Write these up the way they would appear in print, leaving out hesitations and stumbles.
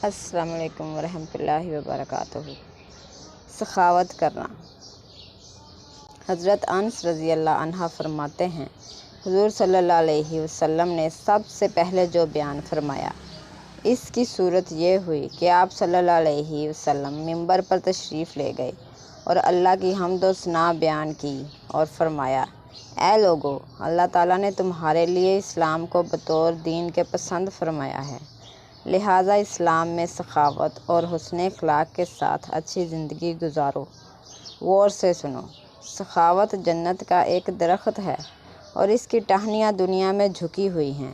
السلام علیکم ورحمۃ اللہ وبرکاتہ۔ سخاوت کرنا۔ حضرت انس رضی اللہ عنہ فرماتے ہیں، حضور صلی اللہ علیہ وسلم نے سب سے پہلے جو بیان فرمایا، اس کی صورت یہ ہوئی کہ آپ صلی اللہ علیہ وسلم منبر پر تشریف لے گئے اور اللہ کی حمد و ثنا بیان کی اور فرمایا، اے لوگو، اللہ تعالیٰ نے تمہارے لیے اسلام کو بطور دین کے پسند فرمایا ہے، لہٰذا اسلام میں سخاوت اور حسن اخلاق کے ساتھ اچھی زندگی گزارو۔ غور سے سنو۔ سخاوت جنت کا ایک درخت ہے اور اس کی ٹہنیاں دنیا میں جھکی ہوئی ہیں،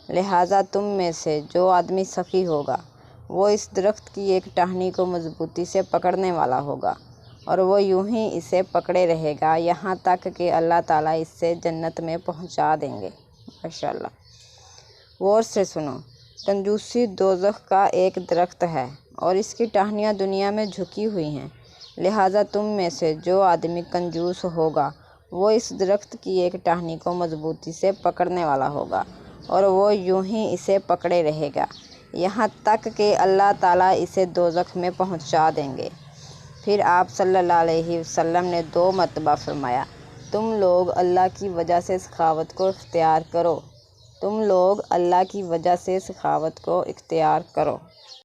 لہٰذا تم میں سے جو آدمی سخی ہوگا وہ اس درخت کی ایک ٹہنی کو مضبوطی سے پکڑنے والا ہوگا، اور وہ یوں ہی اسے پکڑے رہے گا یہاں تک کہ اللہ تعالیٰ اس سے جنت میں پہنچا دیں گے۔ ماشاءاللہ۔ غور سے سنو۔ کنجوسی دوزخ کا ایک درخت ہے اور اس کی ٹہنیاں دنیا میں جھکی ہوئی ہیں، لہٰذا تم میں سے جو آدمی کنجوس ہوگا وہ اس درخت کی ایک ٹہنی کو مضبوطی سے پکڑنے والا ہوگا، اور وہ یوں ہی اسے پکڑے رہے گا یہاں تک کہ اللہ تعالیٰ اسے دوزخ میں پہنچا دیں گے۔ پھر آپ صلی اللہ علیہ وسلم نے 2 مرتبہ فرمایا، تم لوگ اللہ کی وجہ سے سخاوت کو اختیار کرو، تم لوگ اللہ کی وجہ سے سخاوت کو اختیار کرو۔